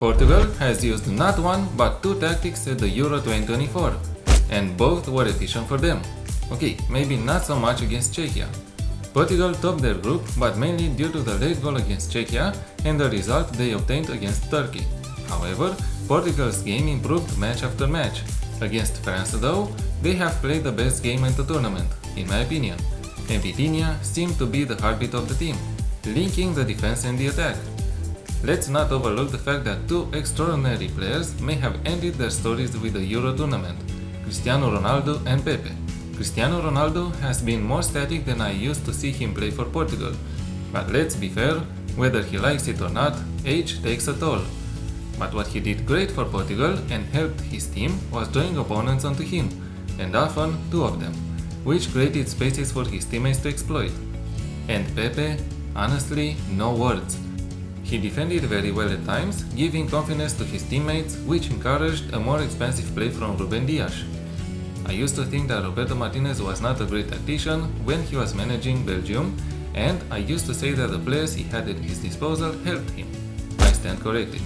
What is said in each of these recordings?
Portugal has used not one but two tactics at the Euro 2024, and both were efficient for them. Okay, maybe not so much against Czechia. Portugal topped their group, but mainly due to the late goal against Czechia and the result they obtained against Turkey. However, Portugal's game improved match after match. Against France though, they have played the best game in the tournament, in my opinion, and Vitinha seemed to be the heartbeat of the team, linking the defense and the attack. Let's not overlook the fact that two extraordinary players may have ended their stories with the Euro tournament, Cristiano Ronaldo and Pepe. Cristiano Ronaldo has been more static than I used to see him play for Portugal, but let's be fair, whether he likes it or not, age takes a toll. But what he did great for Portugal and helped his team was drawing opponents onto him, and often two of them, which created spaces for his teammates to exploit. And Pepe, honestly, no words. He defended very well at times, giving confidence to his teammates, which encouraged a more expansive play from Ruben Dias. I used to think that Roberto Martinez was not a great tactician when he was managing Belgium, and I used to say that the players he had at his disposal helped him. I stand corrected.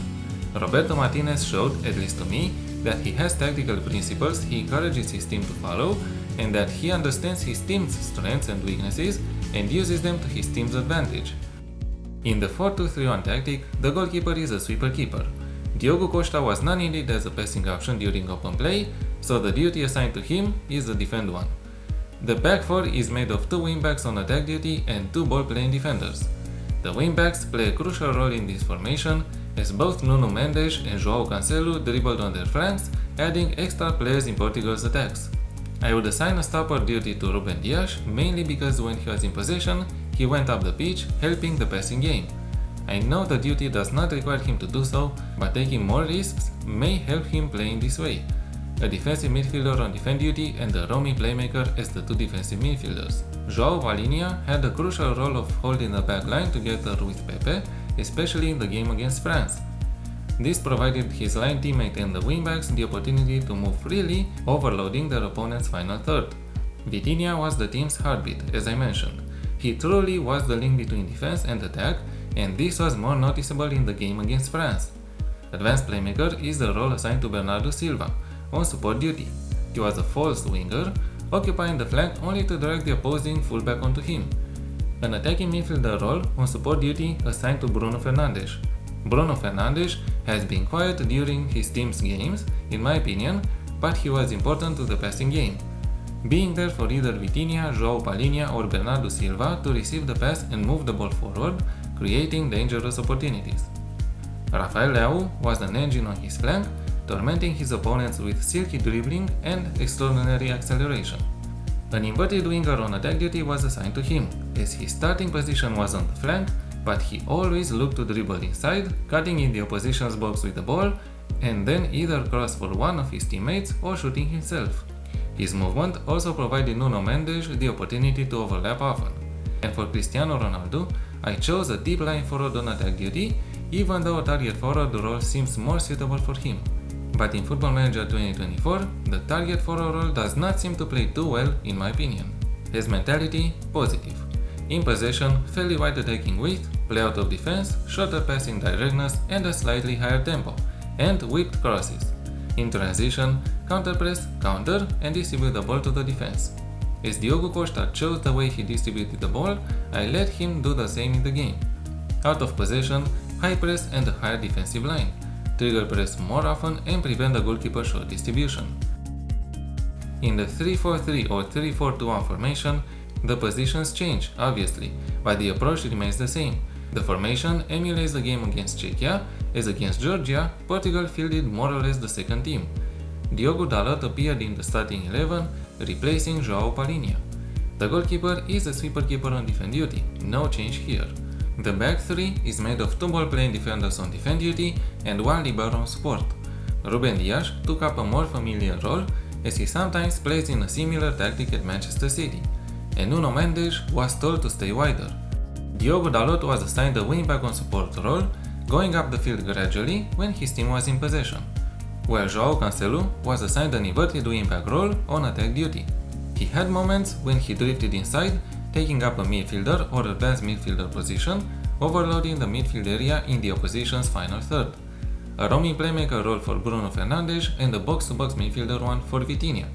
Roberto Martinez showed, at least to me, that he has tactical principles he encourages his team to follow, and that he understands his team's strengths and weaknesses and uses them to his team's advantage. In the 4-2-3-1 tactic, the goalkeeper is a sweeper keeper. Diogo Costa was not needed as a passing option during open play, so the duty assigned to him is the defend one. The back four is made of two wingbacks on attack duty and two ball-playing defenders. The wingbacks play a crucial role in this formation, as both Nuno Mendes and João Cancelo dribbled on their flanks, adding extra players in Portugal's attacks. I would assign a stopper duty to Ruben Dias, mainly because when he was in possession, he went up the pitch, helping the passing game. I know the duty does not require him to do so, but taking more risks may help him play in this way. A defensive midfielder on defend duty and a roaming playmaker as the two defensive midfielders. João Palhinha had a crucial role of holding the back line together with Pepe, especially in the game against France. This provided his line teammate and the wingbacks the opportunity to move freely, overloading their opponent's final third. Vitinha was the team's heartbeat, as I mentioned. He truly was the link between defense and attack, and this was more noticeable in the game against France. Advanced playmaker is the role assigned to Bernardo Silva, on support duty. He was a false winger, occupying the flank only to drag the opposing fullback onto him. An attacking midfielder role on support duty assigned to Bruno Fernandes. Bruno Fernandes has been quiet during his team's games, in my opinion, but he was important to the passing game, being there for either Vitinha, João Palhinha or Bernardo Silva to receive the pass and move the ball forward, creating dangerous opportunities. Rafael Leao was an engine on his flank, tormenting his opponents with silky dribbling and extraordinary acceleration. An inverted winger on attack duty was assigned to him, as his starting position was on the flank, but he always looked to dribble inside, cutting in the opposition's box with the ball, and then either cross for one of his teammates or shooting himself. His movement also provided Nuno Mendes the opportunity to overlap often. And for Cristiano Ronaldo, I chose a deep line forward on attack duty, even though a target forward role seems more suitable for him. But in Football Manager 2024, the target forward role does not seem to play too well in my opinion. His mentality, positive. In possession, fairly wide attacking width, play out of defense, shorter passing directness and a slightly higher tempo, and whipped crosses. In transition, counter-press, counter and distribute the ball to the defense. As Diogo Costa chose the way he distributed the ball, I let him do the same in the game. Out of possession, high press and a higher defensive line. Trigger press more often and prevent the goalkeeper short distribution. In the 3-4-3 or 3-4-2-1 formation, the positions change, obviously, but the approach remains the same. The formation emulates the game against Czechia, as against Georgia, Portugal fielded more or less the second team. Diogo Dalot appeared in the starting 11, replacing João Palhinha. The goalkeeper is a sweeper keeper on defend duty, no change here. The back three is made of two ball-playing defenders on defend duty and one libero on support. Ruben Dias took up a more familiar role, as he sometimes plays in a similar tactic at Manchester City, and Nuno Mendes was told to stay wider. Diogo Dalot was assigned a wingback on support role, going up the field gradually when his team was in possession, while João Cancelo was assigned an inverted wingback role on attack duty. He had moments when he drifted inside, taking up a midfielder or advanced midfielder position, overloading the midfield area in the opposition's final third. a roaming playmaker role for Bruno Fernandes and a box-to-box midfielder one for Vitinha.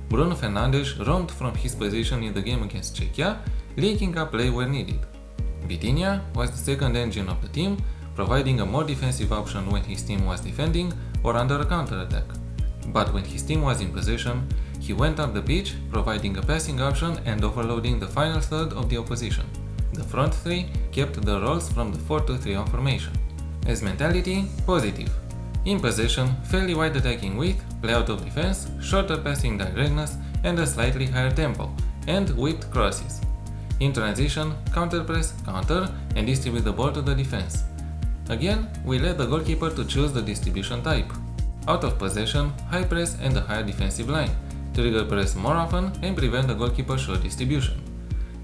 Bruno Fernandes roamed from his position in the game against Czechia, linking up play where needed. Vitinha was the second engine of the team, providing a more defensive option when his team was defending or under a counter-attack. But when his team was in possession, he went up the pitch, providing a passing option and overloading the final third of the opposition. The front three kept the roles from the 4-2-3-1 formation. As mentality, positive. In possession, fairly wide attacking width, play out of defense, shorter passing directness and a slightly higher tempo, and whipped crosses. In transition, counter-press, counter, and distribute the ball to the defense. Again, we let the goalkeeper to choose the distribution type. Out of possession, high press and a higher defensive line, trigger press more often and prevent the goalkeeper's short distribution.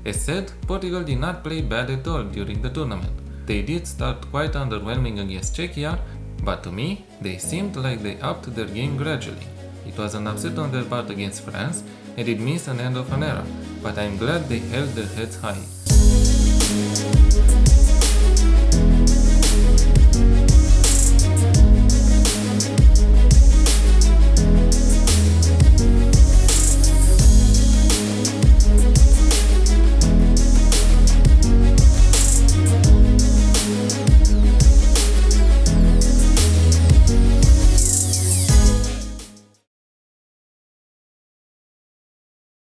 As said, Portugal did not play bad at all during the tournament. They did start quite underwhelming against Czechia, but to me, they seemed like they upped their game gradually. It was an upset on their part against France, and it means an end of an era, but I'm glad they held their heads high.